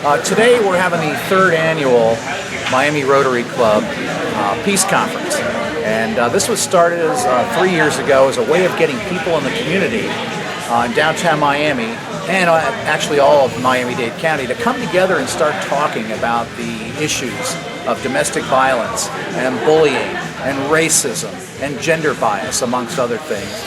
Today we're having the third annual Miami Rotary Club Peace Conference. And this was started as 3 years ago as a way of getting people in the community in downtown Miami and actually all of Miami-Dade County to come together and start talking about the issues of domestic violence and bullying and racism and gender bias, amongst other things.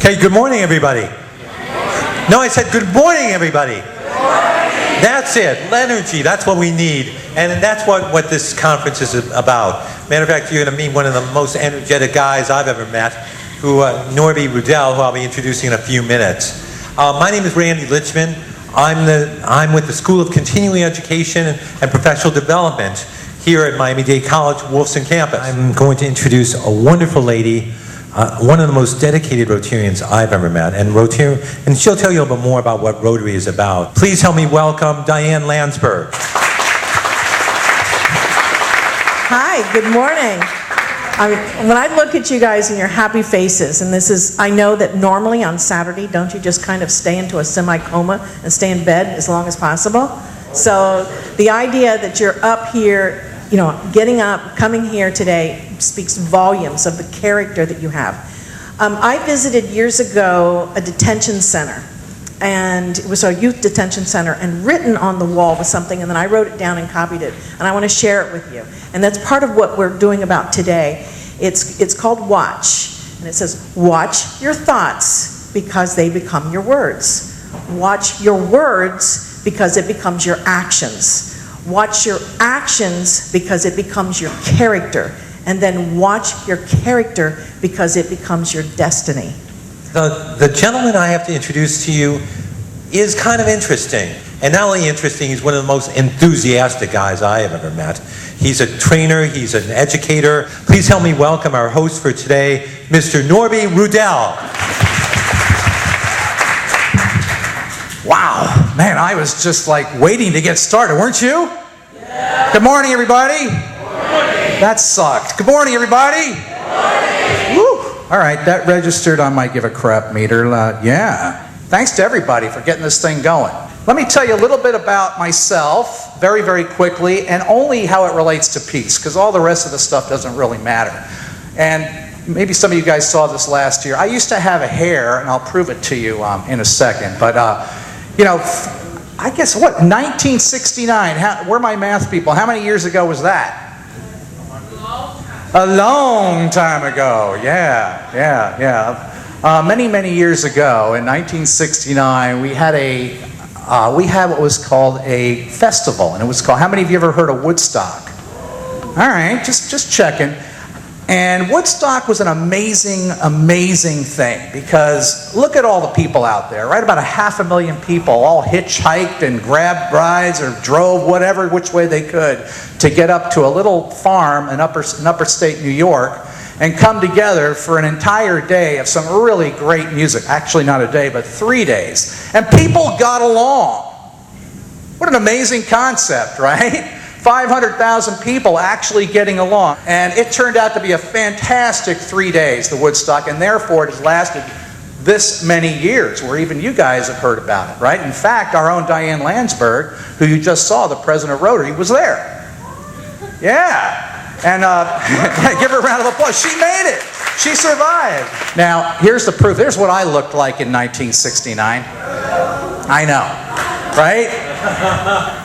Okay, good morning, everybody. No, I said good morning, everybody. That's it, energy, that's what we need. And that's what this conference is about. Matter of fact, you're going to meet one of the most energetic guys I've ever met, Norby Rudell, who I'll be introducing in a few minutes. My name is Randy Lichman. I'm with the School of Continuing Education and Professional Development here at Miami-Dade College, Wolfson campus. I'm going to introduce a wonderful lady, one of the most dedicated Rotarians I've ever met, and she'll tell you a little bit more about what Rotary is about. Please help me welcome Diane Landsberg. Hi, good morning. When I look at you guys and your happy faces, and I know that normally on Saturday, don't you just kind of stay into a semi-coma and stay in bed as long as possible? So the idea that you're up here, getting up, coming here today speaks volumes of the character that you have. I visited years ago a detention center, and it was a youth detention center, and written on the wall was something, and then I wrote it down and copied it, and I want to share it with you. And that's part of what we're doing about today. It's called Watch, and it says, watch your thoughts because they become your words. Watch your words because it becomes your actions. Watch your actions because it becomes your character. And then watch your character because it becomes your destiny. The gentleman I have to introduce to you is kind of interesting. And not only interesting, he's one of the most enthusiastic guys I have ever met. He's a trainer, he's an educator. Please help me welcome our host for today, Mr. Norby Rudell. Wow, man, I was just like waiting to get started, weren't you? Yeah. Good morning, everybody. Good morning. That sucked. Good morning, everybody. Good morning. Woo. All right, that registered on my give a crap meter. Yeah. Thanks to everybody for getting this thing going. Let me tell you a little bit about myself, very, very quickly, and only how it relates to peace, because all the rest of the stuff doesn't really matter. And maybe some of you guys saw this last year. I used to have a hair, and I'll prove it to you in a second, but I guess, 1969, where are my math people? How many years ago was that? A long time ago, yeah. Many, many years ago, in 1969, we had what was called a festival, and it was called, how many of you ever heard of Woodstock? All right, just checking. And Woodstock was an amazing, amazing thing, because look at all the people out there, right? About 500,000 people all hitchhiked and grabbed rides or drove which way they could to get up to a little farm in upstate New York and come together for an entire day of some really great music. Actually, not a day, but 3 days. And people got along. What an amazing concept, right? 500,000 people actually getting along. And it turned out to be a fantastic 3 days, the Woodstock, and therefore it has lasted this many years, where even you guys have heard about it, right? In fact, our own Diane Landsberg, who you just saw, the president of Rotary, was there. Yeah. And give her a round of applause. She made it. She survived. Now, here's the proof. Here's what I looked like in 1969. I know, right?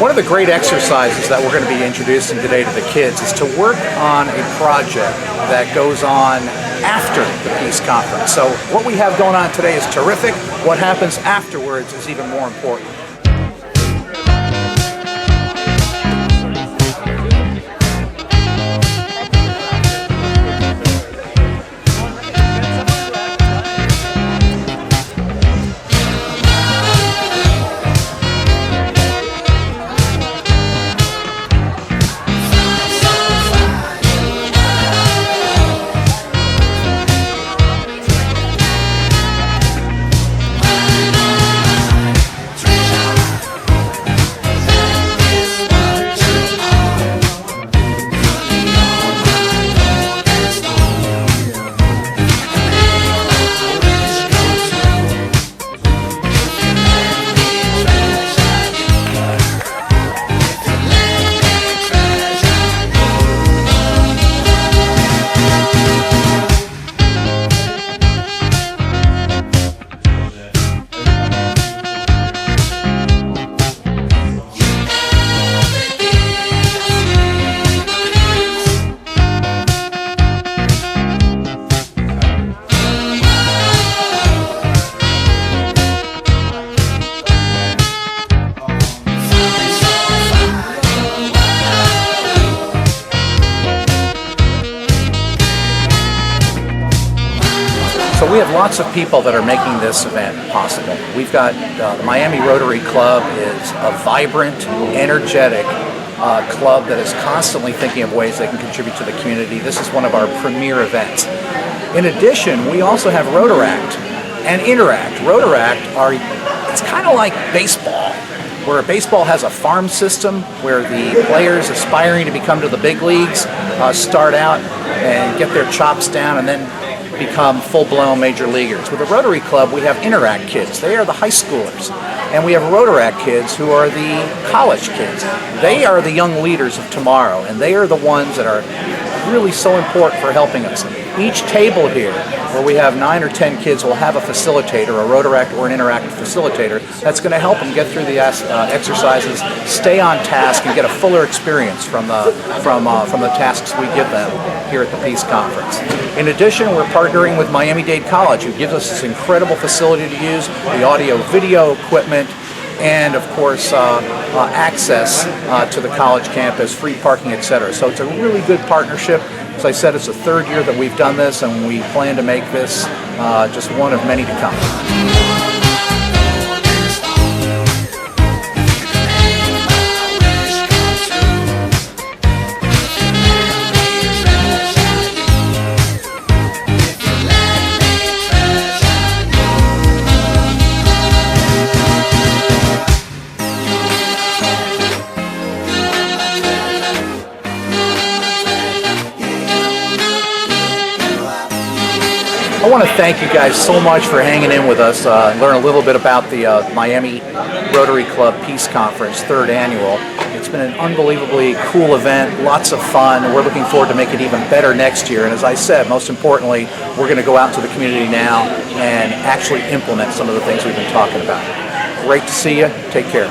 One of the great exercises that we're going to be introducing today to the kids is to work on a project that goes on after the Peace Conference. So what we have going on today is terrific. What happens afterwards is even more important. So we have lots of people that are making this event possible. We've got the Miami Rotary Club is a vibrant, energetic club that is constantly thinking of ways they can contribute to the community. This is one of our premier events. In addition, we also have Rotaract and Interact. Rotaract it's kind of like baseball, where baseball has a farm system where the players aspiring to become to the big leagues start out and get their chops down and then become full-blown major leaguers. With the Rotary Club, we have Interact kids. They are the high schoolers. And we have Rotaract kids who are the college kids. They are the young leaders of tomorrow, and they are the ones that are really so important for helping us. Each table here, where we have 9 or 10 kids, will have a facilitator, a Rotaract or an Interact facilitator, that's going to help them get through the exercises, stay on task, and get a fuller experience from the tasks we give them here at the Peace Conference. In addition, we're partnering with Miami-Dade College, who gives us this incredible facility to use, the audio-video equipment, and of course access to the college campus, free parking, etc. So it's a really good partnership. As I said, it's the 3rd year that we've done this, and we plan to make this just one of many to come. I want to thank you guys so much for hanging in with us, learn a little bit about the Miami Rotary Club Peace Conference, 3rd annual. It's been an unbelievably cool event, lots of fun, and we're looking forward to make it even better next year. And as I said, most importantly, we're going to go out into the community now and actually implement some of the things we've been talking about. Great to see you. Take care.